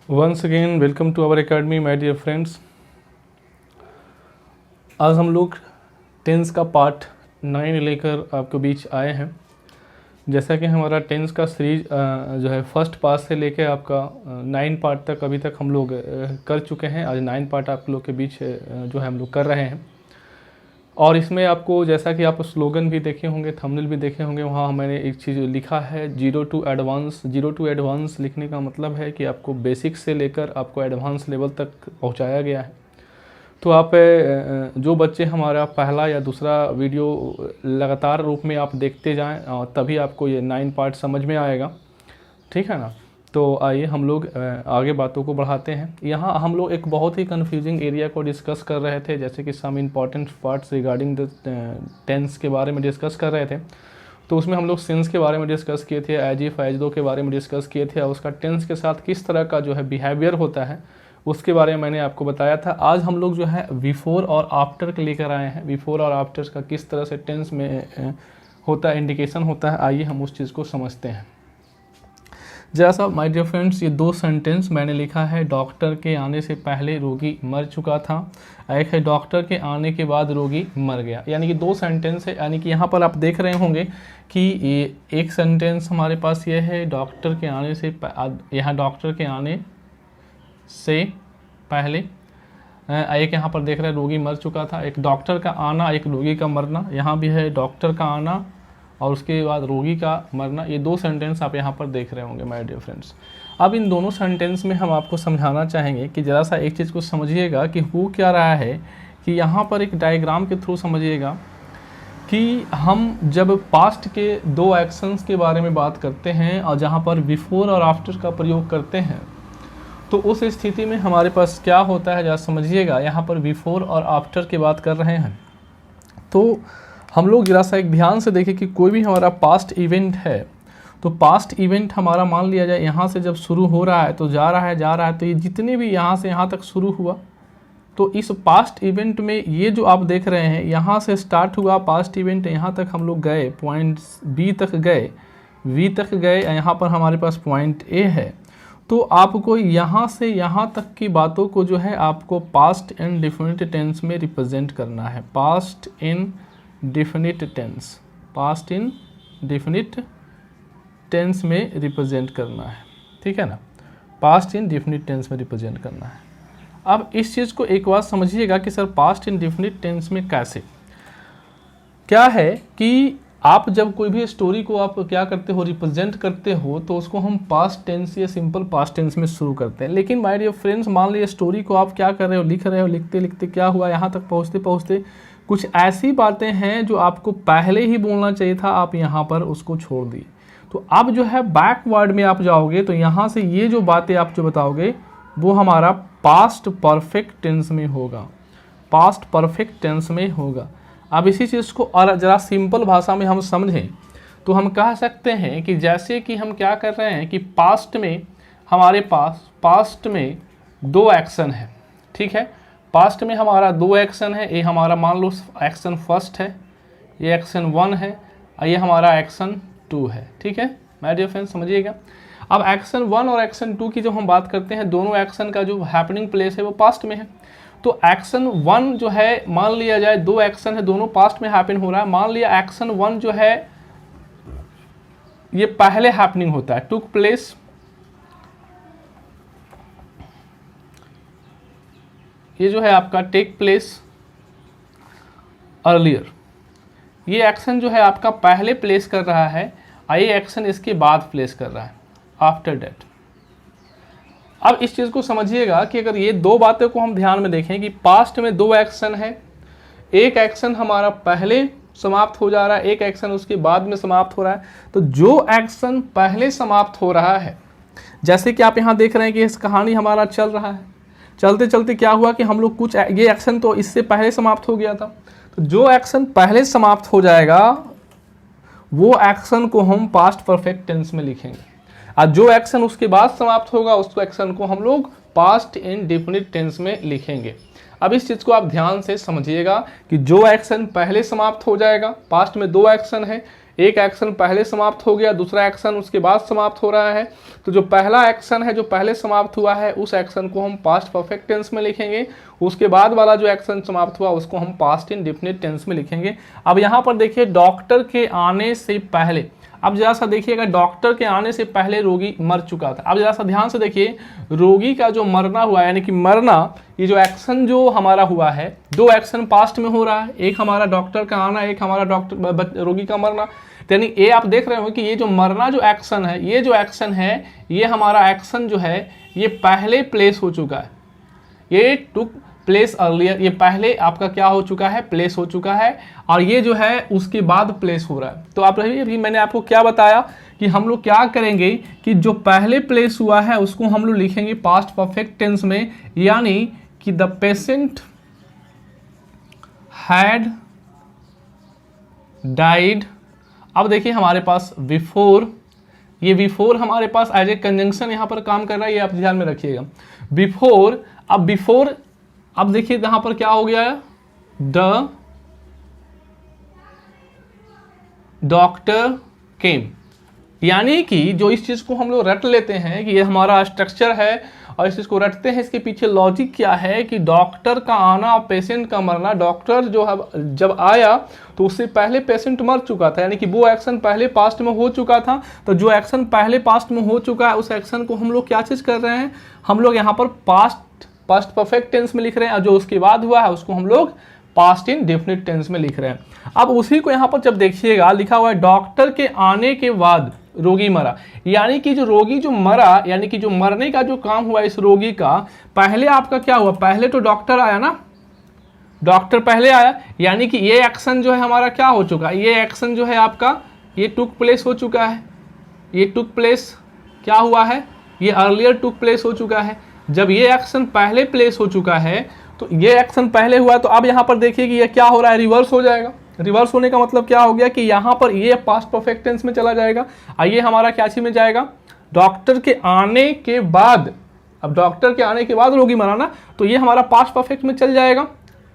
Once again welcome to our academy my dear friends. आज हम लोग टेंस का पार्ट 9 लेकर आपके बीच आए हैं। जैसा कि हमारा टेंस का सीरीज जो है फर्स्ट पार्ट से लेकर आपका 9 पार्ट तक अभी तक हम लोग कर चुके हैं। आज 9 पार्ट आप लोग के बीच जो है हम लोग कर रहे हैं। और इसमें आपको जैसा कि आप स्लोगन भी देखे होंगे, थंबनेल भी देखे होंगे, वहाँ मैंने एक चीज़ लिखा है zero to advance. Zero to advance लिखने का मतलब है कि आपको बेसिक से लेकर आपको एडवांस लेवल तक पहुँचाया गया है। तो आप जो बच्चे हमारा पहला या दूसरा वीडियो लगातार रूप में आप देखते जाएं और तभी आपको ये 9 पार्ट समझ में आएगा, ठीक है ना। तो आइए हम लोग आगे बातों को बढ़ाते हैं। यहाँ हम लोग एक बहुत ही कन्फ्यूजिंग एरिया को डिस्कस कर रहे थे, जैसे कि some important parts regarding the tense के बारे में डिस्कस कर रहे थे। तो उसमें हम लोग सिंस के बारे में डिस्कस किए थे, एज इफ एज दो के बारे में डिस्कस किए थे, और उसका टेंस के साथ किस तरह का जो है बिहेवियर होता है उसके बारे में मैंने आपको बताया था। आज हम लोग जो है बिफोर और आफ्टर के लेकर आए हैं। बिफोर और आफ्टर का किस तरह से टेंस में होता है, इंडिकेशन होता है, आइए हम उस चीज़ को समझते हैं। जरा सा माय डियर फ्रेंड्स, ये 2 सेंटेंस मैंने लिखा है। डॉक्टर के आने से पहले रोगी मर चुका था, एक है डॉक्टर के आने के बाद रोगी मर गया। यानी कि 2 सेंटेंस है। यानी कि यहाँ पर आप देख रहे होंगे कि ये एक सेंटेंस हमारे पास ये है डॉक्टर के आने से, यहाँ डॉक्टर के आने से पहले, एक यहाँ पर देख रहे हैं रोगी मर चुका था। एक डॉक्टर का आना, एक रोगी का मरना। यहाँ भी है डॉक्टर का आना और उसके बाद रोगी का मरना। ये 2 सेंटेंस आप यहाँ पर देख रहे होंगे माय डियर फ्रेंड्स। अब इन दोनों सेंटेंस में हम आपको समझाना चाहेंगे कि ज़रा सा एक चीज़ को समझिएगा कि हो क्या रहा है, कि यहाँ पर एक डायग्राम के थ्रू समझिएगा कि हम जब पास्ट के 2 एक्शंस के बारे में बात करते हैं और जहाँ पर बिफोर और आफ्टर का प्रयोग करते हैं, तो उस स्थिति में हमारे पास क्या होता है, ज़रा समझिएगा। यहाँ पर बिफोर और आफ्टर की बात कर रहे हैं तो हम लोग जरा सा एक ध्यान से देखें कि कोई भी हमारा पास्ट इवेंट है, तो पास्ट इवेंट हमारा मान लिया जाए यहाँ से जब शुरू हो रहा है तो जा रहा है, तो ये जितने भी यहाँ से यहाँ तक शुरू हुआ, तो इस पास्ट इवेंट में ये जो आप देख रहे हैं यहाँ से स्टार्ट हुआ पास्ट इवेंट, यहाँ तक हम लोग गए, पॉइंट बी तक गए, वी तक गए, यहाँ पर हमारे पास पॉइंट ए है। तो आपको यहाँ से यहाँ तक की बातों को जो है आपको पास्ट इन डेफिनिट टेंस में रिप्रेजेंट करना है। Past indefinite tense, past indefinite tense में रिप्रेजेंट करना है, ठीक है ना। पास्ट इन डेफिनिट टेंस में रिप्रेजेंट करना है। अब इस चीज़ को एक बार समझिएगा कि sir past indefinite tense में कैसे, क्या है कि आप जब कोई भी स्टोरी को आप क्या करते हो, रिप्रेजेंट करते हो, तो उसको हम पास्ट टेंस या सिंपल पास्ट टेंस में शुरू करते हैं। लेकिन माय डियर फ्रेंड्स, मान लीजिए स्टोरी को आप क्या कर रहे हो, लिख रहे हो, लिखते लिखते क्या हुआ, यहाँ तक पहुँचते पहुँचते कुछ ऐसी बातें हैं जो आपको पहले ही बोलना चाहिए था, आप यहाँ पर उसको छोड़ दिए। तो अब जो है बैकवर्ड में आप जाओगे तो यहाँ से ये जो बातें आप जो बताओगे वो हमारा पास्ट परफेक्ट टेंस में होगा, पास्ट परफेक्ट टेंस में होगा। अब इसी चीज़ को और ज़रा सिंपल भाषा में हम समझें तो हम कह सकते हैं कि जैसे कि हम क्या कर रहे हैं कि पास्ट में हमारे पास पास्ट में 2 एक्शन है, ठीक है। पास्ट में हमारा 2 एक्शन है। ये हमारा मान लो एक्शन फर्स्ट है, ये एक्शन 1 है, और ये हमारा एक्शन 2 है, ठीक है माय डियर फ्रेंड्स, समझिएगा। अब एक्शन 1 और एक्शन 2 की जब हम बात करते हैं, दोनों एक्शन का जो हैपनिंग प्लेस है वो पास्ट में है। तो एक्शन 1 जो है, मान लिया जाए 2 एक्शन है, दोनों पास्ट में हैपन हो रहा है। मान लिया एक्शन 1 जो है ये पहले हैपनिंग होता है, टुक प्लेस, ये जो है आपका टेक प्लेस अर्लियर। ये एक्शन जो है आपका पहले प्लेस कर रहा है, ये एक्शन इसके बाद प्लेस कर रहा है, आफ्टर डेट। अब इस चीज़ को समझिएगा कि अगर ये 2 बातें को हम ध्यान में देखें कि पास्ट में 2 एक्शन है, एक एक्शन हमारा पहले समाप्त हो जा रहा है, एक एक्शन उसके बाद में समाप्त हो रहा है। तो जो एक्शन पहले समाप्त हो रहा है, जैसे कि आप यहाँ देख रहे हैं कि इस कहानी हमारा चल रहा है, चलते चलते क्या हुआ कि हम लोग कुछ, ये एक्शन तो इससे पहले समाप्त हो गया था, तो जो एक्शन पहले समाप्त हो जाएगा वो एक्शन को हम पास्ट परफेक्ट टेंस में लिखेंगे, और जो एक्शन उसके बाद समाप्त होगा उस एक्शन को हम लोग पास्ट इन डेफिनिट टेंस में लिखेंगे। अब इस चीज़ को आप ध्यान से समझिएगा कि जो एक्शन पहले समाप्त हो जाएगा, पास्ट में 2 एक्शन है, एक एक्शन पहले समाप्त हो गया, दूसरा एक्शन उसके बाद समाप्त हो रहा है, तो जो पहला एक्शन है जो पहले समाप्त हुआ है उस एक्शन को हम पास्ट परफेक्ट टेंस में लिखेंगे, उसके बाद वाला जो एक्शन समाप्त हुआ उसको हम पास्ट इंडेफिनिट टेंस में लिखेंगे। अब यहाँ पर देखिए डॉक्टर के आने से पहले, अब जरा सा देखिएगा डॉक्टर के आने से पहले रोगी मर चुका था। अब जरा सा ध्यान से देखिए रोगी का जो मरना हुआ यानी कि मरना, ये जो एक्शन जो हमारा हुआ है, दो एक्शन पास्ट में हो रहा है, एक हमारा डॉक्टर का आना, एक हमारा रोगी का मरना। यानी ये आप देख रहे हो कि ये जो मरना जो एक्शन है, ये जो एक्शन है ये हमारा एक्शन जो है ये पहले प्लेस हो चुका है, ये टुक प्लेस अर्लियर, ये पहले आपका क्या हो चुका है, प्लेस हो चुका है, और ये जो है उसके बाद प्लेस हो रहा है। तो आप अभी मैंने आपको क्या बताया कि हम लोग क्या करेंगे कि जो पहले प्लेस हुआ है उसको हम लोग लिखेंगे पास्ट परफेक्ट टेंस में, यानी कि द पेशेंट हैड डाइड। अब देखिए हमारे पास बिफोर, ये बिफोर हमारे पास एज ए कंजंक्शन यहाँ पर काम कर रहा है, ये आप ध्यान में रखिएगा। बिफोर, अब बिफोर, अब देखिए यहां पर क्या हो गया है, द डॉक्टर केम, यानी कि जो इस चीज को हम लोग रट लेते हैं कि ये हमारा स्ट्रक्चर है और इस चीज को रटते हैं, इसके पीछे लॉजिक क्या है कि डॉक्टर का आना और पेशेंट का मरना, डॉक्टर जो है जब आया तो उससे पहले पेशेंट मर चुका था, यानी कि वो एक्शन पहले पास्ट में हो चुका था। तो जो एक्शन पहले पास्ट में हो चुका है उस एक्शन को हम लोग क्या चीज कर रहे हैं, हम लोग यहाँ पर पास्ट परफेक्ट टेंस में लिख रहे हैं, और जो उसके बाद हुआ है उसको हम लोग पास्ट इंडेफिनिट टेंस में लिख रहे हैं। अब उसी को यहाँ पर जब देखिएगा लिखा हुआ है डॉक्टर के आने के बाद रोगी मरा, यानी कि जो रोगी जो मरा, यानी कि जो मरने का जो काम हुआ इस रोगी का, पहले आपका क्या हुआ, पहले तो डॉक्टर आया ना, डॉक्टर पहले आया, यानी कि ये एक्शन जो है हमारा क्या हो चुका है, ये एक्शन जो है आपका ये टुक प्लेस हो चुका है, ये टुक प्लेस क्या हुआ है, ये अर्लियर टुक प्लेस हो चुका है। जब ये एक्शन पहले प्लेस हो चुका है तो ये एक्शन पहले हुआ, तो अब यहाँ पर देखिए कि ये क्या हो रहा है, रिवर्स हो जाएगा। रिवर्स होने का मतलब क्या हो गया कि यहाँ पर ये पास्ट परफेक्ट टेंस में चला जाएगा, आइए हमारा क्या चीज में जाएगा, डॉक्टर के आने के बाद। अब डॉक्टर के आने के बाद रोगी मरा ना, तो ये हमारा पास्ट परफेक्ट में चल जाएगा,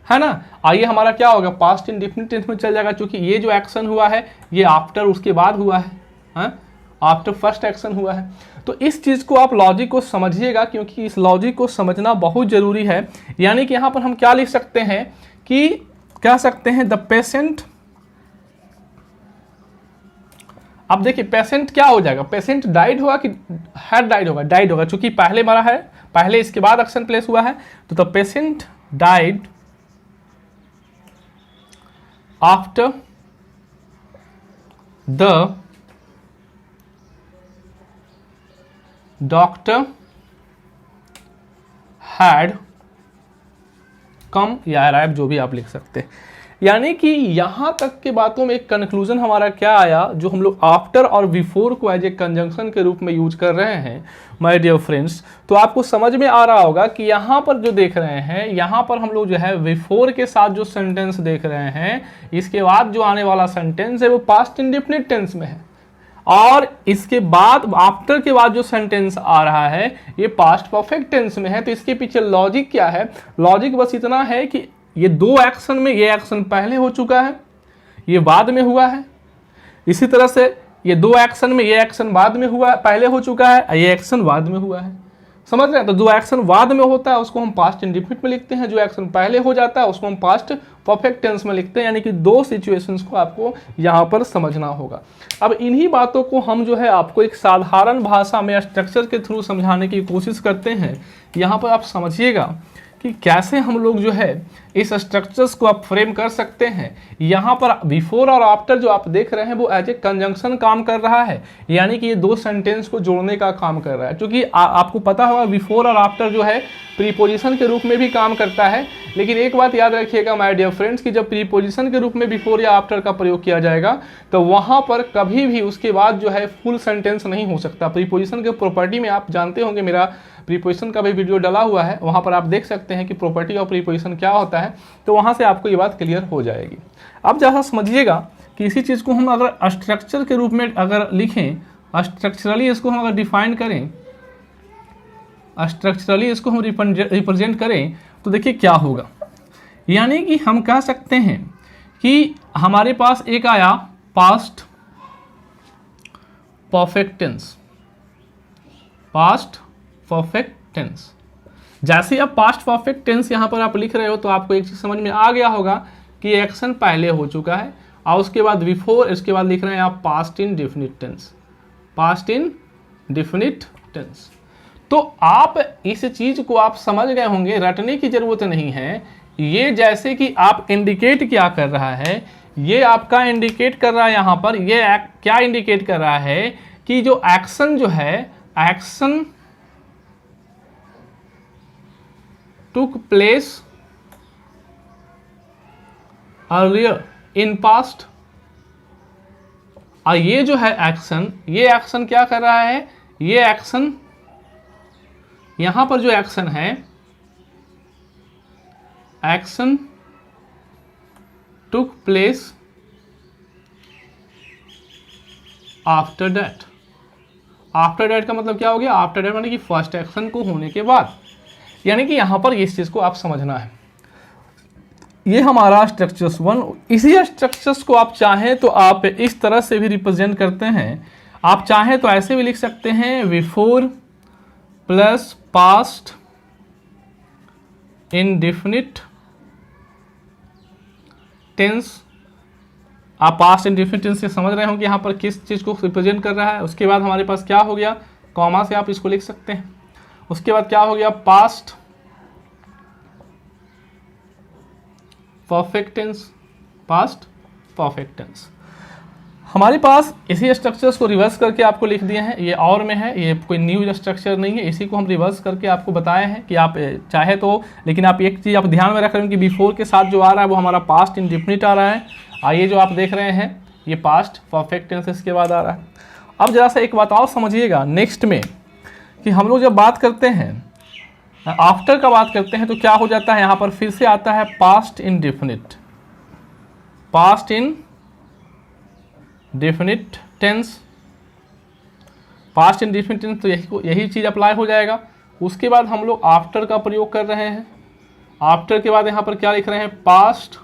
है ना। आइए हमारा क्या होगा, पास्ट इंडेफिनिट टेंस में चल जाएगा, क्योंकि ये जो एक्शन हुआ है ये आफ्टर उसके बाद हुआ है, आफ्टर फर्स्ट एक्शन हुआ है। तो इस चीज को आप लॉजिक को समझिएगा, क्योंकि इस लॉजिक को समझना बहुत जरूरी है। यानी कि यहां पर हम क्या लिख सकते हैं कि कह सकते हैं द पेशेंट, अब देखिए पेशेंट क्या हो जाएगा, पेशेंट डाइड होगा कि हैड डाइड होगा, डाइड होगा, क्योंकि पहले मरा है, पहले इसके बाद एक्शन प्लेस हुआ है, तो the patient died after the doctor had come या अराइव, जो भी आप लिख सकते हैं। यानी कि यहां तक के बातों में एक कंक्लूजन हमारा क्या आया, जो हम लोग आफ्टर और बिफोर को एज ए कंजंक्शन के रूप में यूज कर रहे हैं माय डियर फ्रेंड्स, तो आपको समझ में आ रहा होगा कि यहां पर जो देख रहे हैं, यहां पर हम लोग जो है बिफोर के साथ जो सेंटेंस देख रहे हैं, इसके बाद जो आने वाला सेंटेंस है वो पास्ट इंडेफिनिट टेंस में है, और इसके बाद आफ्टर के बाद जो सेंटेंस आ रहा है ये पास्ट परफेक्ट टेंस में है। तो इसके पीछे लॉजिक क्या है, लॉजिक बस इतना है कि ये दो एक्शन में ये एक्शन पहले हो चुका है, ये बाद में हुआ है, इसी तरह से ये दो एक्शन में ये एक्शन बाद में हुआ, पहले हो चुका है, ये एक्शन बाद में हुआ है, समझ रहे हैं। तो जो एक्शन बाद में होता है उसको हम पास्ट इंडेफिनिट में लिखते हैं, जो एक्शन पहले हो जाता है उसको हम पास्ट परफेक्ट टेंस में लिखते हैं। यानी कि दो सिचुएशंस को आपको यहाँ पर समझना होगा। अब इन्हीं बातों को हम जो है आपको एक साधारण भाषा में स्ट्रक्चर के थ्रू समझाने की कोशिश करते हैं। यहाँ पर आप समझिएगा कि कैसे हम लोग जो है इस स्ट्रक्चर्स को आप फ्रेम कर सकते हैं। यहाँ पर बिफोर और आफ्टर जो आप देख रहे हैं वो एज ए कंजंक्शन काम कर रहा है, यानी कि ये दो सेंटेंस को जोड़ने का काम कर रहा है। क्योंकि आपको पता होगा बिफोर और आफ्टर जो है प्रीपोजिशन के रूप में भी काम करता है, लेकिन एक बात याद रखिएगा माय डियर फ्रेंड्स कि जब प्रीपोजिशन के रूप में बिफोर या आफ्टर का प्रयोग किया जाएगा तो वहाँ पर कभी भी उसके बाद जो है फुल सेंटेंस नहीं हो सकता। प्रीपोजिशन के प्रॉपर्टी में आप जानते होंगे, मेरा प्रीपोजिशन का भी वीडियो डला हुआ है, वहाँ पर आप देख सकते हैं कि प्रॉपर्टी ऑफ प्रीपोजिशन क्या होता है, तो वहाँ से आपको ये बात क्लियर हो जाएगी। अब जैसा समझिएगा कि इसी चीज़ को हम अगर स्ट्रक्चर के रूप में अगर लिखें, स्ट्रक्चरली इसको हम अगर डिफाइन करें, स्ट्रक्चरली इसको हम रिप्रेजेंट करें तो देखिए क्या होगा। यानी कि हम कह सकते हैं कि हमारे पास एक आया past perfect tense, past perfect tense. जैसे आप पास्ट परफेक्ट टेंस यहाँ पर आप लिख रहे हो तो आपको एक चीज समझ में आ गया होगा कि एक्शन पहले हो चुका है और उसके बाद बिफोर, इसके बाद लिख रहे हैं आप past indefinite tense, past indefinite tense. तो आप इस चीज को आप समझ गए होंगे, रटने की जरूरत नहीं है। ये जैसे कि आप इंडिकेट क्या कर रहा है, ये आपका इंडिकेट कर रहा है यहाँ पर, ये क्या इंडिकेट कर रहा है कि जो एक्शन जो है, action took place earlier in past। और ये जो है एक्शन, ये एक्शन क्या कर रहा है, ये एक्शन यहां पर जो एक्शन है, action took place after that. After that का मतलब क्या हो गया, आफ्टर दैट माने कि फर्स्ट एक्शन को होने के बाद, यानी कि यहां पर इस चीज को आप समझना है। ये हमारा स्ट्रक्चर्स 1। इसी स्ट्रक्चर्स को आप चाहें तो आप इस तरह से भी रिप्रेजेंट करते हैं। आप चाहें तो ऐसे भी लिख सकते हैं, before plus past indefinite tense. आप पास्ट इंडेफिनिट टेंस से समझ रहे हो कि यहां पर किस चीज को रिप्रेजेंट कर रहा है। उसके बाद हमारे पास क्या हो गया, कॉमा से आप इसको लिख सकते हैं। उसके बाद क्या हो गया, past perfect tense, past perfect tense. हमारे पास इसी स्ट्रक्चर्स को रिवर्स करके आपको लिख दिए हैं, ये और में है, ये कोई न्यू स्ट्रक्चर नहीं है, इसी को हम रिवर्स करके आपको बताए हैं कि आप चाहे तो। लेकिन आप एक चीज़ आप ध्यान में रख रहे हैं कि बिफोर के साथ जो आ रहा है वो हमारा पास्ट इंडेफिनिट आ रहा है, और ये जो आप देख रहे हैं ये पास्ट परफेक्ट टेंस इसके बाद आ रहा है। अब जरा सा एक बात और समझिएगा नेक्स्ट में, कि हम लोग जब बात करते हैं आफ्टर का बात करते हैं तो क्या हो जाता है, यहां पर फिर से आता है past indefinite, past indefinite tense, past indefinite tense, तो यही चीज अप्लाई हो जाएगा। उसके बाद हम लोग आफ्टर का प्रयोग कर रहे हैं। आफ्टर के बाद यहां पर क्या लिख रहे हैं, पास्ट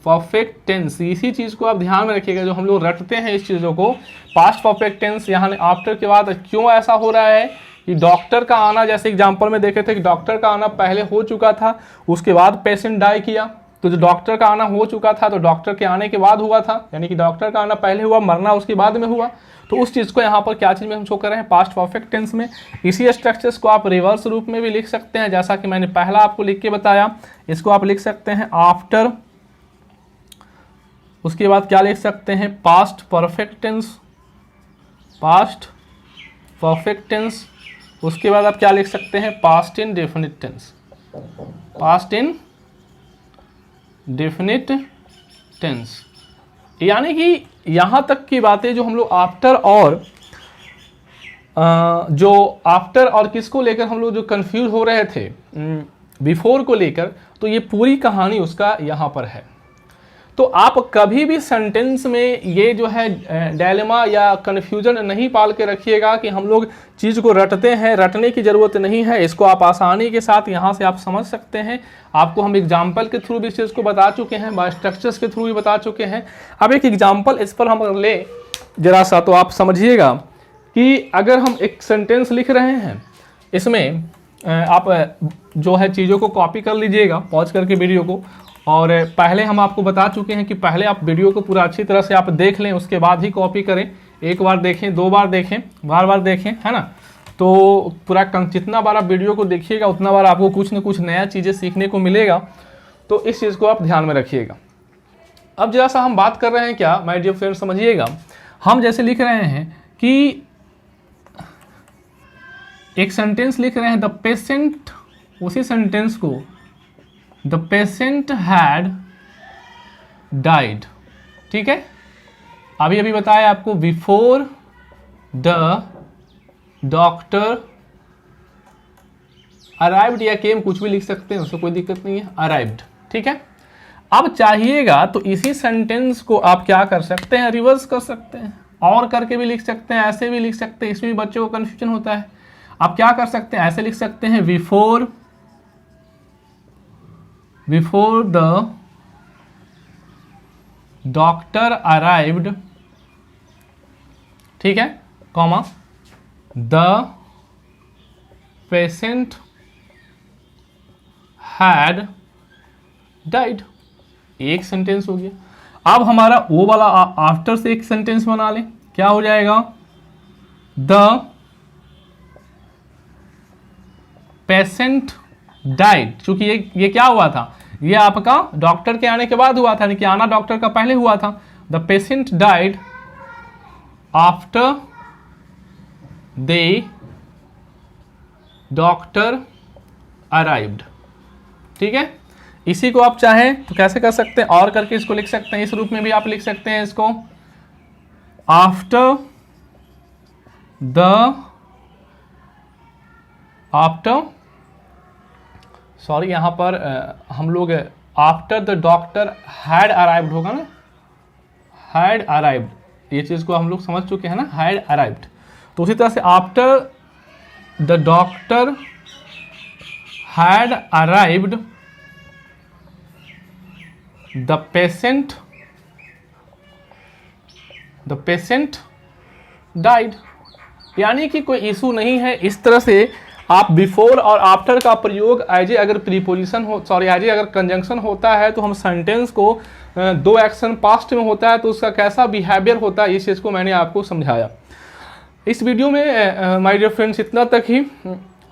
परफेक्ट टेंस। इसी चीज को आप ध्यान में रखिएगा, जो हम लोग रटते हैं इस चीजों को, पास्ट परफेक्ट टेंस यहाँ आफ्टर के बाद क्यों ऐसा हो रहा है कि डॉक्टर का आना, जैसे एग्जांपल में देखे थे कि डॉक्टर का आना पहले हो चुका था, उसके बाद पेशेंट डाई किया। तो जो डॉक्टर का आना हो चुका था तो डॉक्टर के आने के बाद हुआ था, यानी कि डॉक्टर का आना पहले हुआ, मरना उसके बाद में हुआ। तो उस चीज़ को यहाँ पर क्या चीज़ में हम शो कर रहे हैं, पास्ट परफेक्ट टेंस में। इसी स्ट्रक्चर्स को आप रिवर्स रूप में भी लिख सकते हैं, जैसा कि मैंने पहला आपको लिख के बताया। इसको आप लिख सकते हैं आफ्टर, उसके बाद क्या लिख सकते हैं, past perfect tense, past perfect tense. उसके बाद आप क्या लिख सकते हैं, past indefinite tense, past indefinite tense. यानी कि यहाँ तक की बातें जो हम लोग आफ्टर और जो आफ्टर और किसको लेकर हम लोग जो कंफ्यूज हो रहे थे बिफोर को लेकर, तो ये पूरी कहानी उसका यहाँ पर है। तो आप कभी भी सेंटेंस में ये जो है डायलेमा या कन्फ्यूजन नहीं पाल के रखिएगा कि हम लोग चीज़ को रटते हैं, रटने की ज़रूरत नहीं है। इसको आप आसानी के साथ यहाँ से आप समझ सकते हैं। आपको हम एग्जाम्पल के थ्रू भी इस चीज़ को बता चुके हैं, बाय स्ट्रक्चर्स के थ्रू भी बता चुके हैं। अब एक एग्जाम्पल इस पर हम ले जरा सा, तो आप समझिएगा कि अगर हम एक सेंटेंस लिख रहे हैं, इसमें आप जो है चीज़ों को कॉपी कर लीजिएगा पॉज करके वीडियो को। और पहले हम आपको बता चुके हैं कि पहले आप वीडियो को पूरा अच्छी तरह से आप देख लें, उसके बाद ही कॉपी करें। एक बार देखें, दो बार देखें, बार बार देखें, है ना। तो पूरा जितना बार आप वीडियो को देखिएगा उतना बार आपको कुछ न कुछ नया चीज़ें सीखने को मिलेगा। तो इस चीज़ को आप ध्यान में रखिएगा। अब जरा सा हम बात कर रहे हैं क्या, माय डियर फ्रेंड, समझिएगा। हम जैसे लिख रहे हैं कि एक सेंटेंस लिख रहे हैं, द पेशेंट, उसी सेंटेंस को द पेशेंट हैड डाइड, ठीक है। अभी अभी बताया आपको बिफोर द डॉक्टर अराइव्ड, या केम, कुछ भी लिख सकते हैं, उससे कोई दिक्कत नहीं है, अराइव्ड, ठीक है। अब चाहिएगा तो इसी सेंटेंस को आप क्या कर सकते हैं, रिवर्स कर सकते हैं, और करके भी लिख सकते हैं, ऐसे भी लिख सकते हैं। इसमें भी बच्चों को कन्फ्यूजन होता है। आप क्या कर सकते हैं, ऐसे लिख सकते हैं, बिफोर द डॉक्टर अराइव्ड ठीक है, comma the patient had died, एक सेंटेंस हो गया। अब हमारा वो वाला आफ्टर से एक सेंटेंस बना लें, क्या हो जाएगा, द पेशेंट डाइड। चूंकि ये क्या हुआ था, ये आपका डॉक्टर के आने के बाद हुआ था, कि आना डॉक्टर का पहले हुआ था। The patient died after the doctor arrived. ठीक है, इसी को आप चाहें तो कैसे कर सकते हैं, और करके इसको लिख सकते हैं, इस रूप में भी आप लिख सकते हैं इसको, आफ्टर सॉरी यहां पर हम लोग after the doctor had arrived होगा ना, हैड अराइव्ड, ये चीज को हम लोग समझ चुके हैं ना, हैड अराइव्ड। तो उसी तरह से after the doctor had arrived the patient died. यानी कि कोई इशू नहीं है। इस तरह से आप बिफोर और आफ्टर का प्रयोग एज ए अगर प्रीपोजिशन हो, सॉरी एज ए अगर कंजंक्शन होता है तो हम सेंटेंस को दो एक्शन पास्ट में होता है तो उसका कैसा बिहेवियर होता है, इस चीज़ को मैंने आपको समझाया इस वीडियो में। माय डियर फ्रेंड्स, इतना तक ही।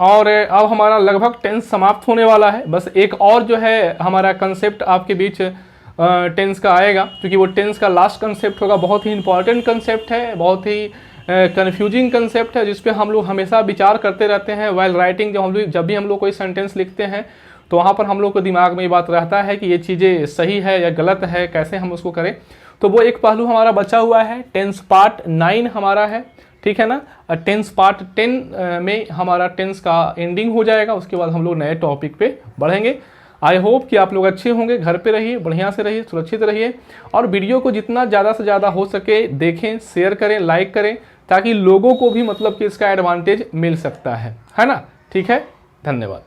और अब हमारा लगभग टेंस समाप्त होने वाला है। बस एक और जो है हमारा कंसेप्ट आपके बीच टेंस का आएगा, क्योंकि वो टेंस का लास्ट कंसेप्ट होगा। बहुत ही इंपॉर्टेंट कंसेप्ट है, बहुत ही कन्फ्यूजिंग कंसेप्ट है, जिस पे हम लोग हमेशा विचार करते रहते हैं वाइल राइटिंग। जब भी हम लोग कोई सेंटेंस लिखते हैं तो वहाँ पर हम लोग को दिमाग में ये बात रहता है कि ये चीज़ें सही है या गलत है, कैसे हम उसको करें। तो वो एक पहलू हमारा बचा हुआ है। टेंस पार्ट 9 हमारा है, ठीक है ना। टेंस पार्ट 10 में हमारा टेंस का एंडिंग हो जाएगा। उसके बाद हम लोग नए टॉपिक पे बढ़ेंगे। आई होप कि आप लोग अच्छे होंगे। घर पे रहिए, बढ़िया से रहिए, सुरक्षित रहिए, और वीडियो को जितना ज़्यादा से ज़्यादा हो सके देखें, शेयर करें, लाइक करें, ताकि लोगों को भी मतलब कि इसका एडवांटेज मिल सकता है ना। ठीक है, धन्यवाद।